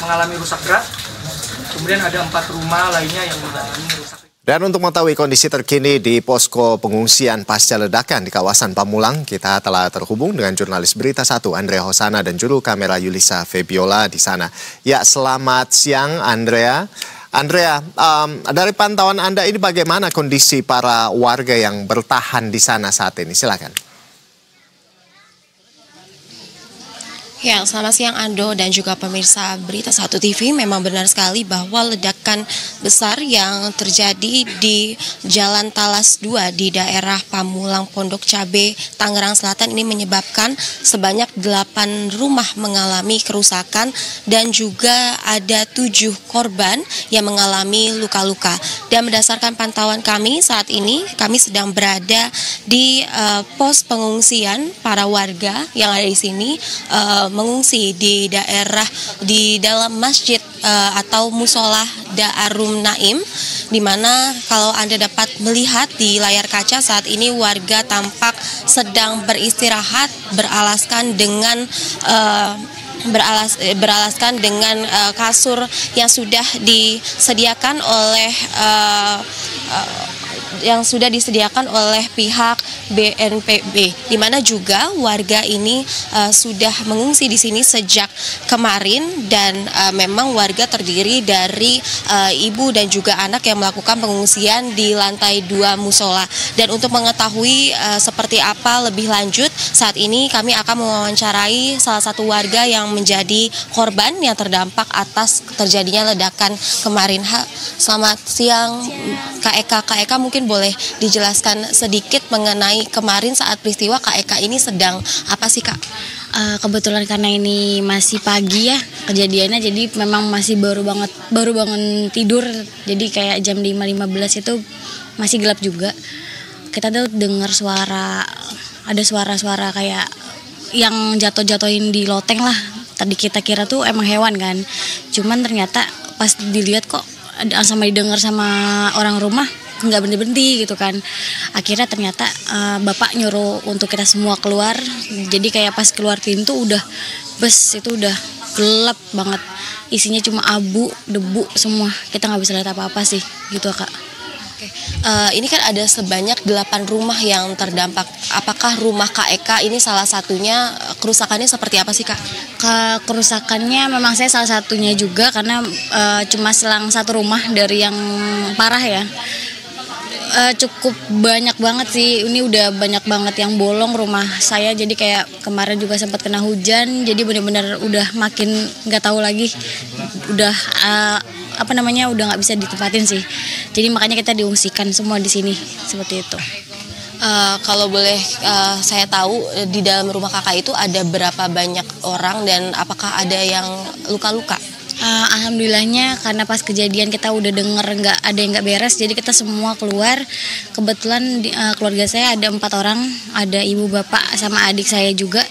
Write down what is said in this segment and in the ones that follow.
mengalami rusak berat. Kemudian ada 4 rumah lainnya yang mengalami rusak. Dan untuk mengetahui kondisi terkini di posko pengungsian pasca ledakan di kawasan Pamulang, kita telah terhubung dengan jurnalis Berita 1 Andrea Hosana dan juru kamera Yulisa Febiola di sana. Ya, selamat siang Andrea. Andrea, dari pantauan Anda ini bagaimana kondisi para warga yang bertahan di sana saat ini? Silakan. Ya, selamat siang Ando dan juga pemirsa Berita 1 TV. Memang benar sekali bahwa ledakan besar yang terjadi di Jalan Talas 2 di daerah Pamulang Pondok Cabe, Tangerang Selatan ini menyebabkan sebanyak 8 rumah mengalami kerusakan dan juga ada 7 korban yang mengalami luka-luka. Dan berdasarkan pantauan kami saat ini, kami sedang berada di pos pengungsian para warga yang ada di sini mengungsi di dalam masjid atau musola Daarum Naim, di mana kalau Anda dapat melihat di layar kaca saat ini warga tampak sedang beristirahat beralaskan dengan kasur yang sudah disediakan oleh pihak BNPB, di mana juga warga ini sudah mengungsi di sini sejak kemarin dan memang warga terdiri dari ibu dan juga anak yang melakukan pengungsian di lantai 2 musola. Dan untuk mengetahui seperti apa lebih lanjut, saat ini kami akan mewawancarai salah satu warga yang menjadi korban yang terdampak atas terjadinya ledakan kemarin. Selamat siang Kak Eka. Kak Eka, mungkin boleh dijelaskan sedikit mengenai kemarin saat peristiwa Kak Eka ini sedang apa sih Kak? Kebetulan karena ini masih pagi ya kejadiannya, jadi memang masih baru bangun tidur, jadi kayak jam 5.15 itu masih gelap juga. Kita tuh dengar ada suara-suara kayak yang jatuh-jatuhin di loteng lah. Tadi kita kira tuh emang hewan kan, cuman ternyata pas dilihat kok sama didengar sama orang rumah nggak berhenti gitu kan. Akhirnya ternyata bapak nyuruh untuk kita semua keluar. Jadi kayak pas keluar pintu itu udah gelap banget, isinya cuma abu, debu semua, kita nggak bisa lihat apa-apa sih gitu Kak. Oke. Ini kan ada sebanyak 8 rumah yang terdampak. Apakah rumah Kak Eka ini salah satunya? Kerusakannya seperti apa sih Kak? Kerusakannya memang saya salah satunya juga, karena cuma selang 1 rumah dari yang parah ya. Cukup banyak banget sih, ini udah banyak banget yang bolong rumah saya. Jadi kayak kemarin juga sempat kena hujan, jadi benar-benar udah makin nggak tahu lagi, udah udah nggak bisa ditempatin sih. Jadi makanya kita diungsikan semua di sini seperti itu. Kalau boleh saya tahu, di dalam rumah kakak itu ada berapa banyak orang dan apakah ada yang luka-luka? Alhamdulillahnya karena pas kejadian kita udah denger nggak ada yang nggak beres, jadi kita semua keluar. Kebetulan keluarga saya ada 4 orang, ada ibu, bapak, sama adik saya juga.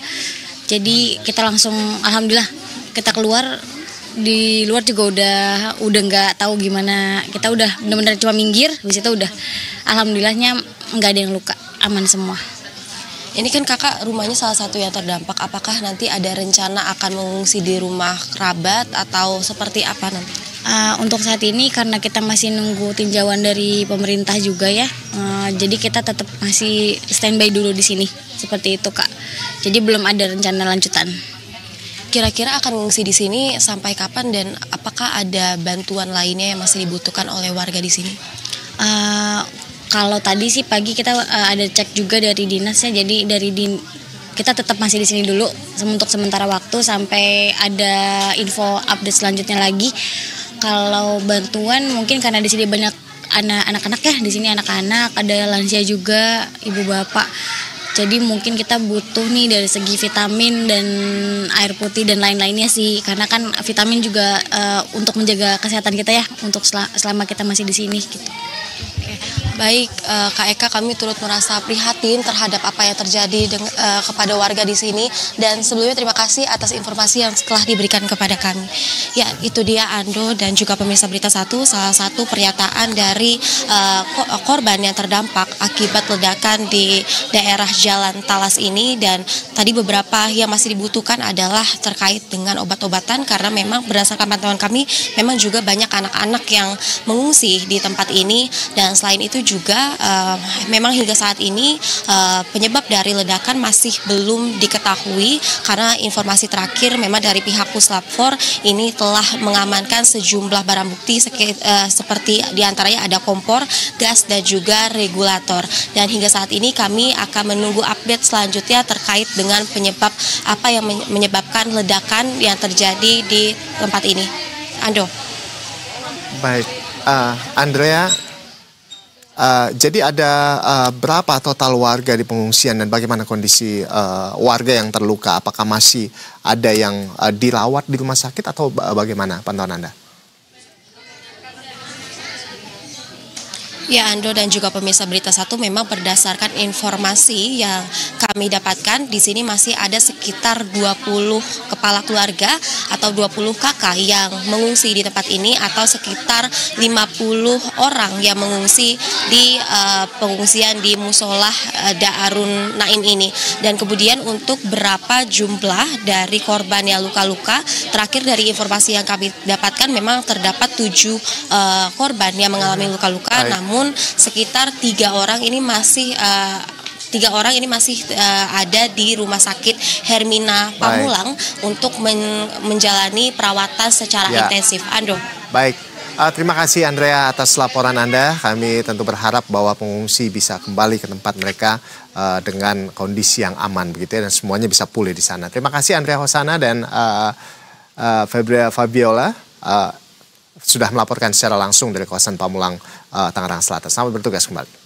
Jadi kita langsung alhamdulillah kita keluar. Di luar juga udah nggak tahu gimana, kita udah benar-benar cuma minggir. Habis itu udah alhamdulillahnya nggak ada yang luka, aman semua. Ini kan kakak rumahnya salah satu yang terdampak. Apakah nanti ada rencana akan mengungsi di rumah kerabat atau seperti apa nanti? Untuk saat ini karena kita masih nunggu tinjauan dari pemerintah juga ya, jadi kita tetap masih standby dulu di sini seperti itu Kak. Jadi belum ada rencana lanjutan. Kira-kira akan mengungsi di sini sampai kapan dan apakah ada bantuan lainnya yang masih dibutuhkan oleh warga di sini? Kalau tadi sih pagi kita ada cek juga dari dinas ya, jadi kita tetap masih di sini dulu untuk sementara waktu sampai ada info update selanjutnya lagi. Kalau bantuan mungkin karena di sini banyak anak-anak ya, di sini anak-anak, ada lansia juga, ibu bapak. Jadi mungkin kita butuh nih dari segi vitamin dan air putih dan lain-lainnya sih, karena kan vitamin juga untuk menjaga kesehatan kita ya, untuk selama kita masih di sini gitu. Baik, Kak Eka, kami turut merasa prihatin terhadap apa yang terjadi kepada warga di sini. Dan sebelumnya terima kasih atas informasi yang telah diberikan kepada kami. Ya, itu dia Ando dan juga pemirsa Berita Satu, salah satu pernyataan dari korban yang terdampak akibat ledakan di daerah Jalan Talas ini. Dan tadi beberapa yang masih dibutuhkan adalah terkait dengan obat-obatan, karena memang berdasarkan pantauan kami, memang juga banyak anak-anak yang mengungsi di tempat ini. Dan selain itu juga memang hingga saat ini penyebab dari ledakan masih belum diketahui, karena informasi terakhir memang dari pihak Puslap 4 ini telah mengamankan sejumlah barang bukti seperti diantaranya ada kompor, gas, dan juga regulator. Dan hingga saat ini kami akan menunggu update selanjutnya terkait dengan penyebab apa yang menyebabkan ledakan yang terjadi di tempat ini. Ando. Baik, Andrea. Jadi ada berapa total warga di pengungsian dan bagaimana kondisi warga yang terluka? Apakah masih ada yang dirawat di rumah sakit atau bagaimana pantauan Anda? Ya, Ando dan juga pemirsa Berita Satu, memang berdasarkan informasi yang kami dapatkan, di sini masih ada sekitar 20 kepala keluarga atau 20 kakak yang mengungsi di tempat ini, atau sekitar 50 orang yang mengungsi di pengungsian di Musolah Daarun Naim ini. Dan kemudian untuk berapa jumlah dari korban yang luka-luka, terakhir dari informasi yang kami dapatkan memang terdapat 7 korban yang mengalami luka-luka, namun sekitar 3 orang ini masih ada di Rumah Sakit Hermina Pamulang untuk menjalani perawatan secara intensif. Ando. Baik, terima kasih Andrea atas laporan Anda. Kami tentu berharap bahwa pengungsi bisa kembali ke tempat mereka dengan kondisi yang aman begitu ya, dan semuanya bisa pulih di sana. Terima kasih Andrea Hosana dan Fabiola sudah melaporkan secara langsung dari kawasan Pamulang, Tangerang Selatan. Selamat bertugas kembali.